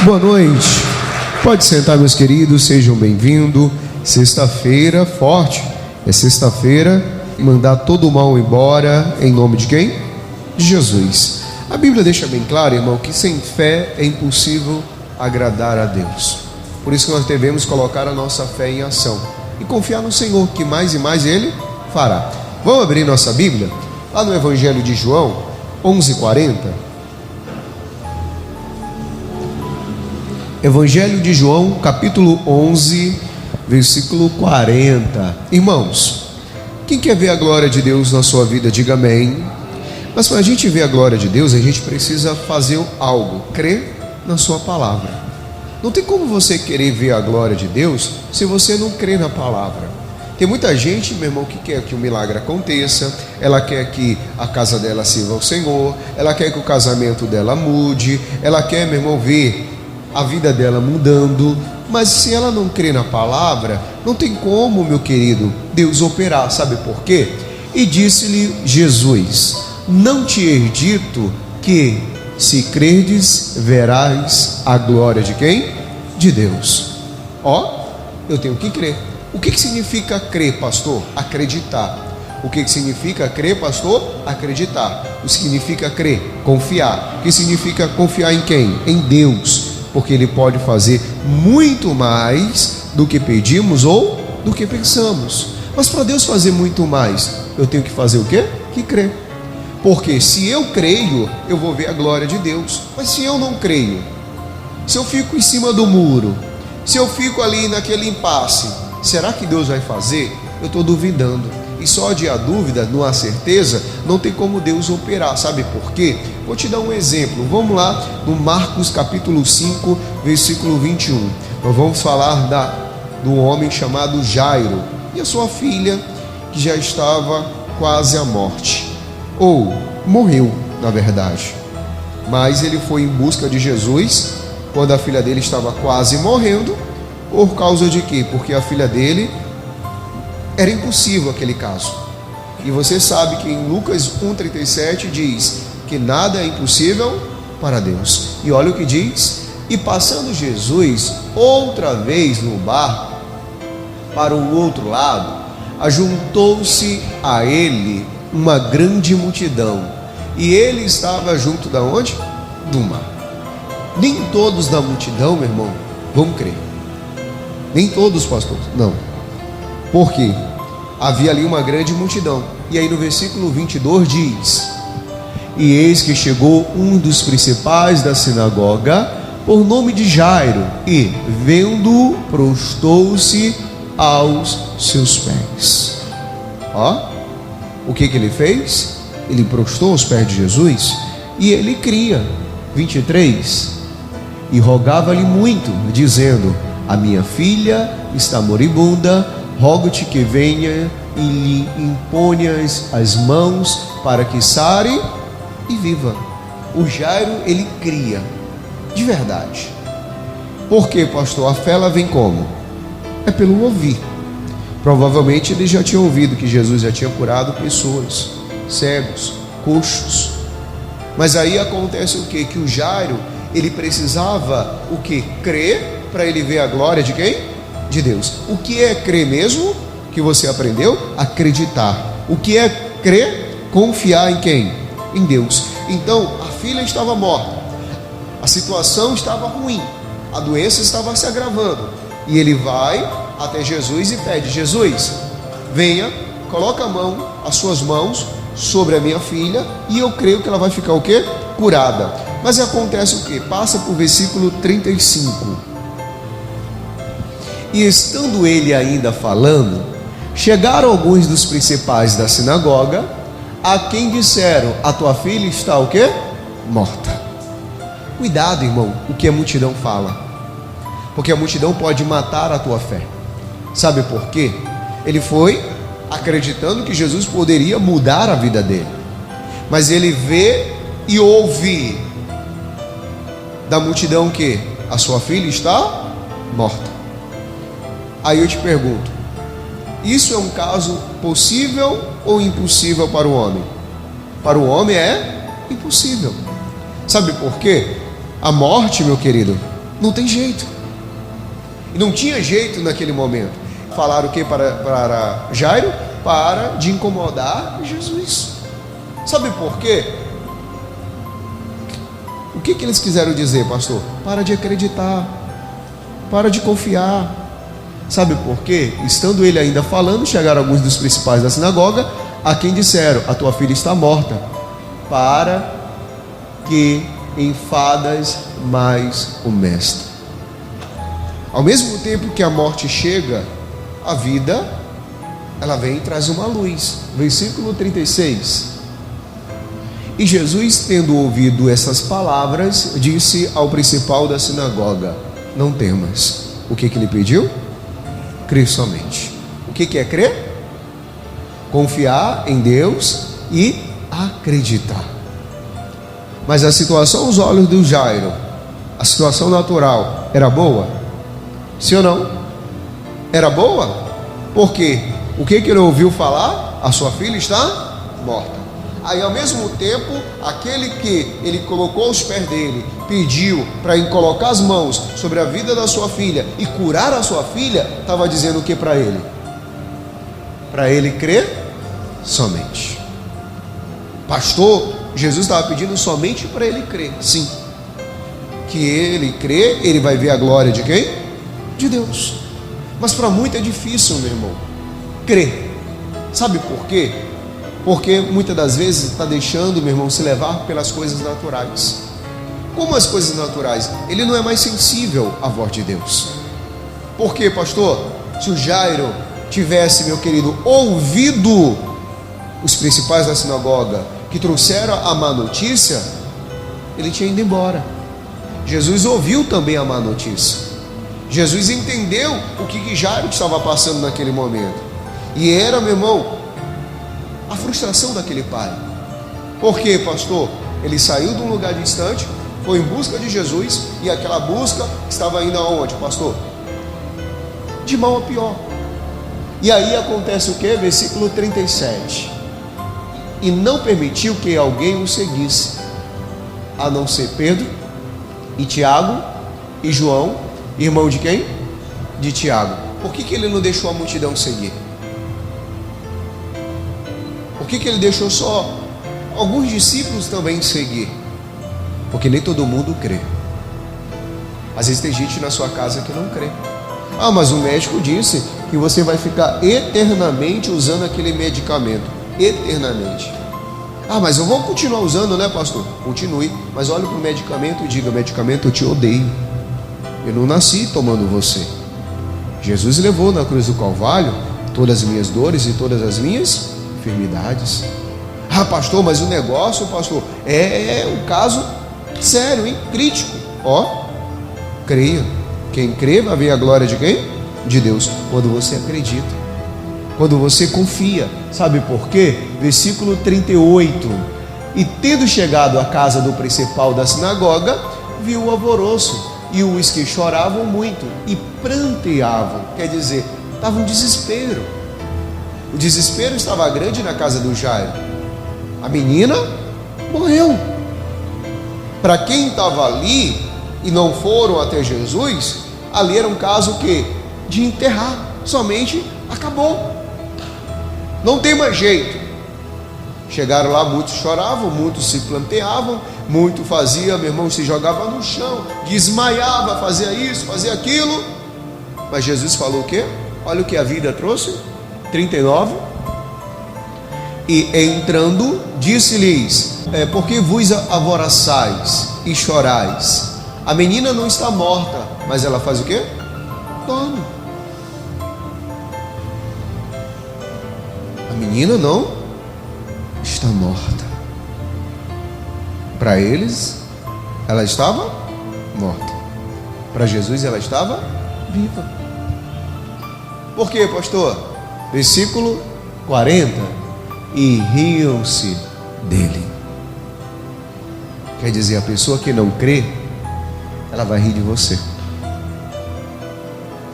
Boa noite, pode sentar, meus queridos, sejam bem-vindos. Sexta-feira forte, é sexta-feira, mandar todo o mal embora, em nome de quem? De Jesus. A Bíblia deixa bem claro, irmão, que sem fé é impossível agradar a Deus. Por isso que nós devemos colocar a nossa fé em ação e confiar no Senhor, que mais e mais Ele fará. Vamos abrir nossa Bíblia, lá no Evangelho de João, 11:40. Evangelho de João, capítulo 11, versículo 40. Irmãos, quem quer ver a glória de Deus na sua vida, diga amém. Mas para a gente ver a glória de Deus, a gente precisa fazer algo, crer na sua palavra. Não tem como você querer ver a glória de Deus se você não crê na palavra. Tem muita gente, meu irmão, que quer que o milagre aconteça, ela quer que a casa dela sirva ao Senhor, ela quer que o casamento dela mude, ela quer, meu irmão, ver a vida dela mudando, mas se ela não crê na palavra, não tem como, meu querido, Deus operar. Sabe por quê? E disse-lhe Jesus: não te hei dito que, se crerdes, verás a glória de quem? De Deus. Eu tenho que crer. O que significa crer, pastor? Acreditar. O que significa crer, pastor? Acreditar. O que significa crer? Confiar. O que significa confiar em quem? Em Deus. Porque Ele pode fazer muito mais do que pedimos ou do que pensamos. Mas para Deus fazer muito mais, eu tenho que fazer o quê? Que crer. Porque se eu creio, eu vou ver a glória de Deus. Mas se eu não creio, se eu fico em cima do muro, se eu fico ali naquele impasse, será que Deus vai fazer? Eu estou duvidando. E só de a dúvida, não há certeza, não tem como Deus operar. Sabe por quê? Vou te dar um exemplo. Vamos lá no Marcos capítulo 5, versículo 21. Nós vamos falar do homem chamado Jairo e a sua filha, que já estava quase à morte. Ou morreu, na verdade. Mas ele foi em busca de Jesus quando a filha dele estava quase morrendo. Por causa de quê? Porque a filha dele era impossível aquele caso. E você sabe que em Lucas 1,37 diz que nada é impossível para Deus. E olha o que diz: e passando Jesus outra vez no barco para o outro lado, ajuntou-se a ele uma grande multidão, e ele estava junto da onde? Do mar. Nem todos da multidão, meu irmão, vão crer. Nem todos, pastor, não. Porque havia ali uma grande multidão. E aí no versículo 22 diz: e eis que chegou um dos principais da sinagoga, por nome de Jairo, e vendo-o, prostou-se aos seus pés. O que ele fez? Ele prostou aos pés de Jesus e ele cria. 23: e rogava-lhe muito, dizendo: a minha filha está moribunda, rogo-te que venha e lhe imponhas as mãos para que sare e viva. O Jairo, ele cria de verdade. Por quê, pastor? A fé, ela vem como? É pelo ouvir. Provavelmente ele já tinha ouvido que Jesus já tinha curado pessoas, cegos, coxos. Mas aí acontece o quê? Que o Jairo, ele precisava o quê? Crer para ele ver a glória de quem? De Deus. O que é crer mesmo? Que você aprendeu? Acreditar. O que é crer? Confiar em quem? Em Deus. Então a filha estava morta, a situação estava ruim, a doença estava se agravando, e ele vai até Jesus e pede: Jesus, venha, coloca as suas mãos sobre a minha filha, e eu creio que ela vai ficar o quê? Curada. Mas acontece o quê? Passa para o versículo 35. E estando ele ainda falando, chegaram alguns dos principais da sinagoga, a quem disseram: a tua filha está o quê? Morta. Cuidado, irmão, o que a multidão fala, porque a multidão pode matar a tua fé. Sabe por quê? Ele foi acreditando que Jesus poderia mudar a vida dele, mas ele vê e ouve da multidão que a sua filha está morta. Aí eu te pergunto: isso é um caso possível ou impossível para o homem? Para o homem é impossível. Sabe por quê? A morte, meu querido, Não tem jeito. E não tinha jeito naquele momento. Falaram o que para Jairo? Para de incomodar Jesus. Sabe por quê? O que eles quiseram dizer, pastor? Para de acreditar, para de confiar. Sabe por quê? Estando ele ainda falando, chegaram alguns dos principais da sinagoga, a quem disseram: a tua filha está morta, para que enfadas mais o mestre. Ao mesmo tempo que a morte chega, a vida, ela vem e traz uma luz. Versículo 36. E Jesus, tendo ouvido essas palavras, disse ao principal da sinagoga: não temas. O que ele pediu? Crer somente. O que é crer? Confiar em Deus e acreditar. Mas a situação aos olhos do Jairo, a situação natural, era boa? Sim ou não? Era boa? Por quê? O que ele ouviu falar? A sua filha está morta. Aí, ao mesmo tempo, aquele que ele colocou aos pés dele, pediu para ele colocar as mãos sobre a vida da sua filha e curar a sua filha, estava dizendo o que para ele? Para ele crer somente. Pastor, Jesus estava pedindo somente para ele crer, sim. Que ele crer, ele vai ver a glória de quem? De Deus. Mas para muito é difícil, meu irmão, crer. Sabe por quê? Porque muitas das vezes está deixando, meu irmão, se levar pelas coisas naturais. Como as coisas naturais? Ele não é mais sensível à voz de Deus. Por quê, pastor? Se o Jairo tivesse, meu querido, ouvido os principais da sinagoga que trouxeram a má notícia, ele tinha ido embora. Jesus ouviu também a má notícia. Jesus entendeu o que Jairo estava passando naquele momento. E era, meu irmão, a frustração daquele pai. Por quê, pastor? Ele saiu de um lugar distante, foi em busca de Jesus, e aquela busca estava indo aonde, pastor? De mal a pior. E aí acontece o que? Versículo 37. E não permitiu que alguém o seguisse, a não ser Pedro e Tiago e João, irmão de quem? De Tiago. Por que ele não deixou a multidão seguir? Por que ele deixou só alguns discípulos também seguir? Porque nem todo mundo crê. Às vezes tem gente na sua casa que não crê. Ah, mas o médico disse que você vai ficar eternamente usando aquele medicamento. Eternamente. Ah, mas eu vou continuar usando, né, pastor? Continue. Mas olhe para o medicamento e diga: medicamento, eu te odeio. Eu não nasci tomando você. Jesus levou na cruz do Calvário todas as minhas dores e todas as minhas enfermidades. Ah, pastor, mas o negócio, pastor, é um caso sério, hein? Crítico. Ó, creia. Quem crê vai ver a glória de quem? De Deus. Quando você acredita, quando você confia. Sabe por quê? Versículo 38. E tendo chegado à casa do principal da sinagoga, viu o alvoroço e os que choravam muito e pranteavam. Quer dizer, estava um desespero. O desespero estava grande na casa do Jairo. A menina morreu. Para quem estava ali e não foram até Jesus, ali era um caso que de enterrar, somente acabou. Não tem mais jeito. Chegaram lá, muitos choravam, muitos se planteavam, muito fazia, meu irmão, se jogava no chão, desmaiava, fazia isso, fazia aquilo. Mas Jesus falou o quê? Olha o que a vida trouxe. 39. E entrando, disse-lhes: por que vos alvoroçais e chorais? A menina não está morta, mas ela faz o quê? Dorme. A menina não está morta. Para eles, ela estava morta. Para Jesus, ela estava viva. Por quê, pastor? Versículo 40. E riam-se dele. Quer dizer, a pessoa que não crê, ela vai rir de você.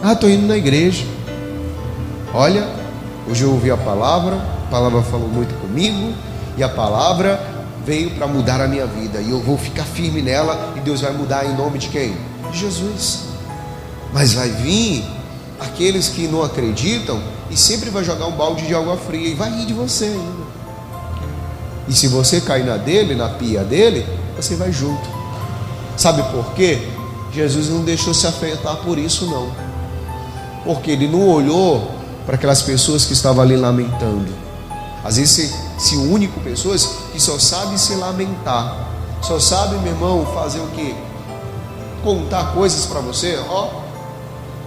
Ah, estou indo na igreja. Olha, hoje eu ouvi a palavra falou muito comigo, e a palavra veio para mudar a minha vida, e eu vou ficar firme nela, e Deus vai mudar em nome de quem? de Jesus. Mas vai vir aqueles que não acreditam e sempre vai jogar um balde de água fria e vai rir de você ainda. E se você cair na dele, na pia dele, você vai junto. Sabe por quê? Jesus não deixou se afetar por isso não. Porque ele não olhou para aquelas pessoas que estavam ali lamentando. Às vezes se une com pessoas que só sabem se lamentar. Só sabem, meu irmão, fazer o quê? Contar coisas para você,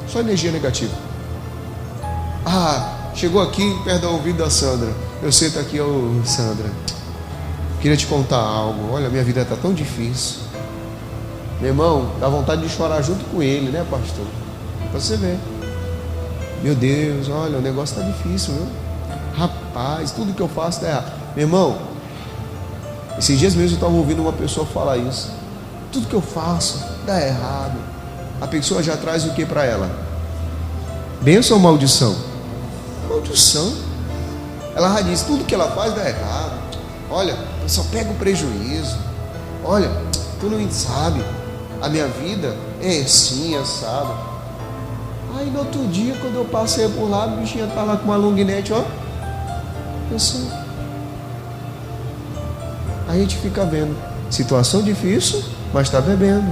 só energia negativa. Chegou aqui perto do ouvido da Sandra. Eu sento aqui, Sandra, queria te contar algo. Olha, minha vida está tão difícil. Meu irmão, dá vontade de chorar junto com ele, né, pastor? Para você ver. Meu Deus, olha, o negócio está difícil, viu? Rapaz, tudo que eu faço dá errado. Meu irmão, esses dias mesmo eu estava ouvindo uma pessoa falar isso. Tudo que eu faço dá errado. A pessoa já traz o que para ela? Bênção ou maldição? Maldição. Ela já diz, tudo que ela faz dá errado. Olha, eu só pego prejuízo. Olha, tu não sabe, a minha vida é assim, assado. Aí no outro dia, quando eu passei por lá, a bichinha tá lá com uma longuinete, assim. Aí a gente fica vendo, situação difícil, mas está bebendo.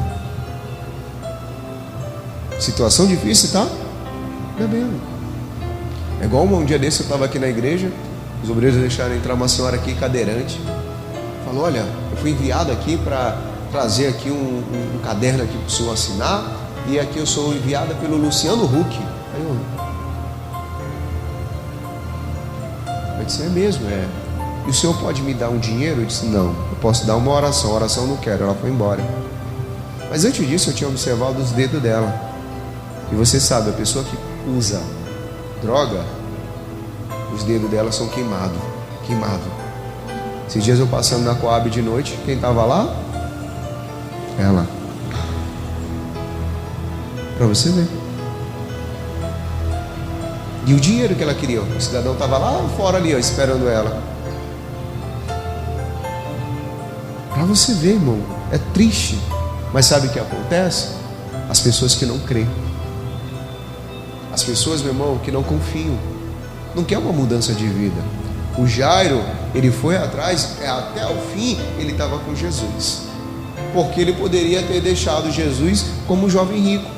Situação difícil, tá bebendo. É igual um dia desse eu estava aqui na igreja, os obreiros deixaram entrar uma senhora aqui cadeirante. Falou, olha, eu fui enviado aqui para trazer aqui um caderno aqui para o senhor assinar. E aqui eu sou enviada pelo Luciano Huck. Aí eu disse, é mesmo, E o senhor pode me dar um dinheiro? Eu disse, não, eu posso dar uma oração. A oração eu não quero, ela foi embora. Mas antes disso eu tinha observado os dedos dela. E você sabe, a pessoa que usa droga, os dedos dela são queimados. Esses dias eu passando na Coab de noite, quem estava lá? Ela. Para você ver. E o dinheiro que ela queria, o cidadão estava lá fora ali, esperando ela. Para você ver, irmão, é triste. Mas sabe o que acontece? As pessoas que não creem. As pessoas, meu irmão, que não confiam. Não quer uma mudança de vida. O Jairo, ele foi atrás, até o fim, ele estava com Jesus. Porque ele poderia ter deixado Jesus como um jovem rico.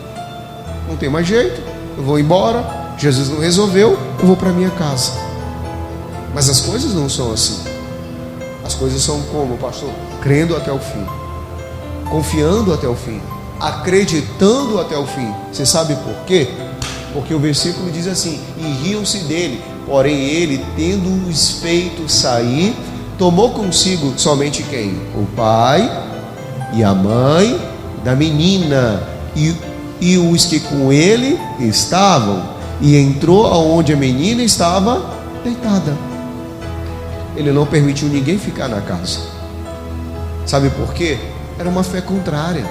Não tem mais jeito, eu vou embora. Jesus não resolveu, eu vou para minha casa. Mas as coisas não são assim. As coisas são como, pastor? Crendo até o fim, confiando até o fim, acreditando até o fim. Você sabe por quê? Porque o versículo diz assim: e riam-se dele, porém ele, tendo-os feito sair, tomou consigo somente quem? O pai e a mãe da menina e os que com ele estavam, e entrou aonde a menina estava deitada. Ele não permitiu ninguém ficar na casa. Sabe por quê? Era uma fé contrária.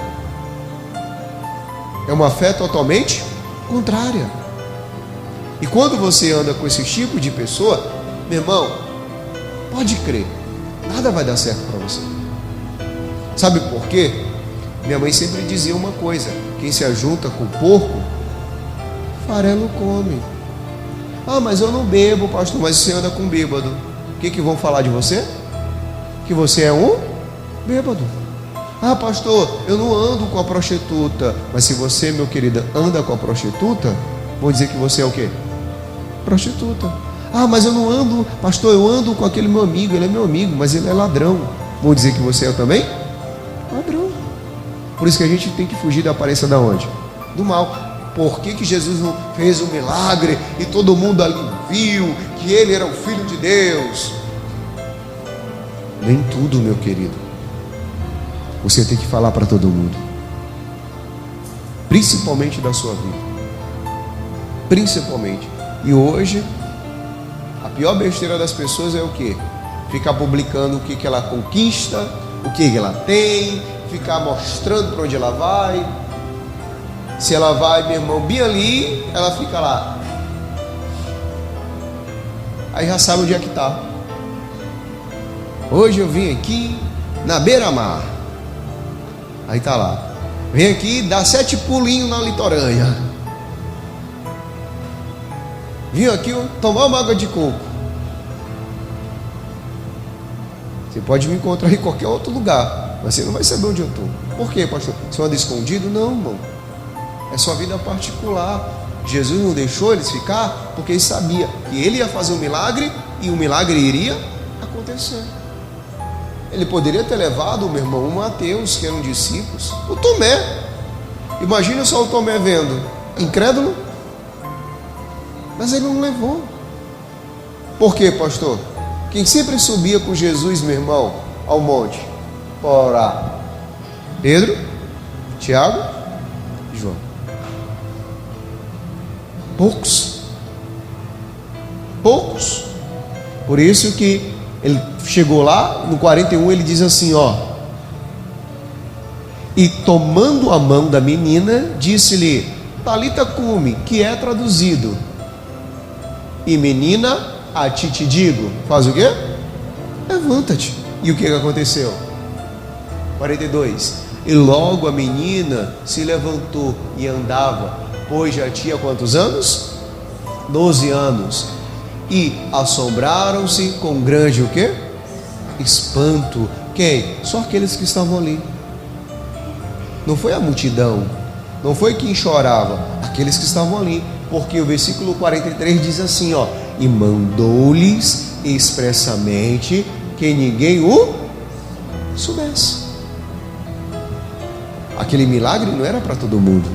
É uma fé totalmente contrária. E quando você anda com esse tipo de pessoa, meu irmão, pode crer, nada vai dar certo para você. Sabe por quê? Minha mãe sempre dizia uma coisa: quem se ajunta com porco, farelo come. Mas eu não bebo, pastor. Mas você anda com bêbado, o que vão falar de você? Que você é um bêbado. Pastor, eu não ando com a prostituta. Mas se você, meu querido, anda com a prostituta, vão dizer que você é o quê? Prostituta. Mas eu não ando, pastor, eu ando com aquele meu amigo, ele é meu amigo, mas ele é ladrão. Vão dizer que você é também? Ladrão. Por isso que a gente tem que fugir da aparência da onde? Do mal. Por que Jesus não fez um milagre e todo mundo ali viu que ele era o Filho de Deus? Nem tudo, meu querido, você tem que falar para todo mundo, principalmente da sua vida, principalmente. E hoje a pior besteira das pessoas é o quê? Ficar publicando o que ela conquista, o que ela tem, ficar mostrando para onde ela vai. Se ela vai, meu irmão, bem ali, ela fica lá. Aí já sabe onde é que está. Hoje eu vim aqui na beira-mar. Aí está lá. Vem aqui, dá 7 pulinhos na litorânea. Vim aqui tomar uma água de coco. Você pode me encontrar em qualquer outro lugar, mas você não vai saber onde eu estou. Por quê, pastor? Você anda escondido? Não, irmão. É sua vida particular. Jesus não deixou eles ficar porque ele sabia que ele ia fazer um milagre e o milagre iria acontecer. Ele poderia ter levado o meu irmão, o Mateus, que eram discípulos, o Tomé. Imagina só o Tomé vendo, incrédulo. Mas ele não levou. Por quê, pastor? Quem sempre subia com Jesus, meu irmão, ao monte para orar? Pedro, Tiago e João. Poucos. Por isso que ele chegou lá, no 41 ele diz assim, ó: e tomando a mão da menina, disse-lhe, Talita cumi, que é traduzido, e menina, a ti te digo, faz o quê? Levanta-te. E o que aconteceu? 42, e logo a menina se levantou e andava, pois já tinha quantos anos? 12 anos. E assombraram-se com grande o quê? Espanto. Quem? Só aqueles que estavam ali. Não foi a multidão, não foi quem chorava, aqueles que estavam ali. Porque o versículo 43 diz assim, ó: e mandou-lhes expressamente que ninguém o soubesse. Aquele milagre não era para todo mundo.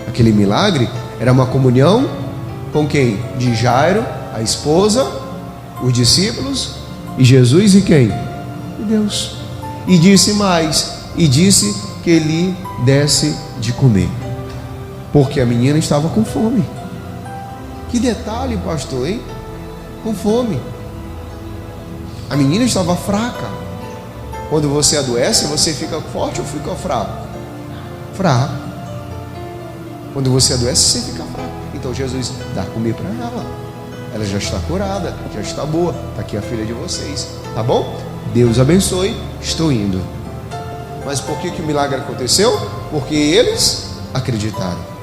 Aquele milagre era uma comunhão com quem? De Jairo, a esposa, os discípulos, e Jesus e quem? E Deus. E disse mais, e disse que lhe desse de comer, porque a menina estava com fome. Que detalhe, pastor, hein? Com fome. A menina estava fraca. Quando você adoece, você fica forte ou fica fraco? Fraco. Quando você adoece, você fica fraco. Então Jesus dá comer para ela. Ela já está curada, já está boa. Está aqui a filha de vocês, tá bom? Deus abençoe, estou indo. Mas por que o milagre aconteceu? Porque eles acreditaram.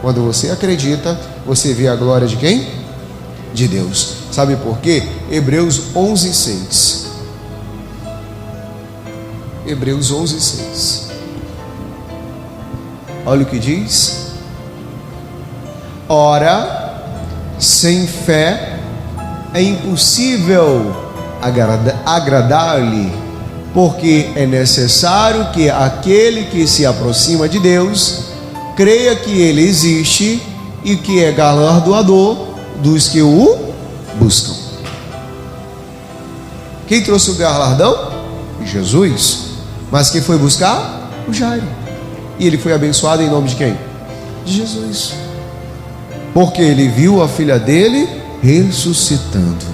Quando você acredita, você vê a glória de quem? De Deus. Sabe por quê? Hebreus 11:6. Hebreus 11:6. Olha o que diz. Ora, sem fé é impossível agradar-lhe, porque é necessário que aquele que se aproxima de Deus creia que Ele existe e que é galardoador dos que o buscam. Quem trouxe o galardão? Jesus. Mas quem foi buscar? O Jairo. E ele foi abençoado em nome de quem? De Jesus. Porque ele viu a filha dele ressuscitando.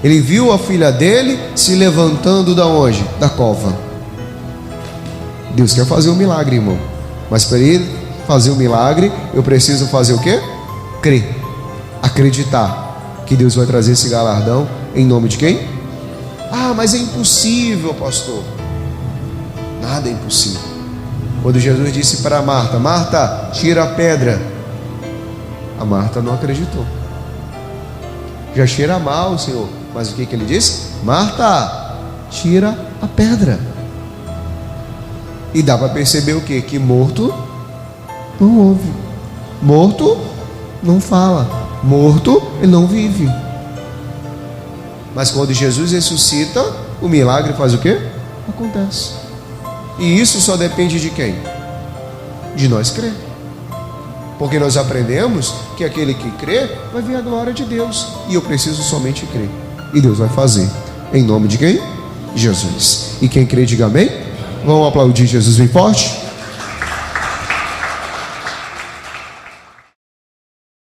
Ele viu a filha dele se levantando da onde? Da cova. Deus quer fazer um milagre, irmão. Mas para ele fazer um milagre, eu preciso fazer o quê? Crer. Acreditar que Deus vai trazer esse galardão em nome de quem? Ah, mas é impossível, pastor. Nada é impossível. Quando Jesus disse para Marta, Marta, tira a pedra, a Marta não acreditou. Já cheira mal, Senhor. Mas o que ele disse? Marta, tira a pedra. E dá para perceber o quê? Que morto não ouve, morto não fala, morto ele não vive. Mas quando Jesus ressuscita, o milagre faz o quê? Acontece. E isso só depende de quem? De nós crer. Porque nós aprendemos que aquele que crê vai ver a glória de Deus. E eu preciso somente crer. E Deus vai fazer. Em nome de quem? Jesus. E quem crê, diga amém. Vamos aplaudir Jesus bem forte.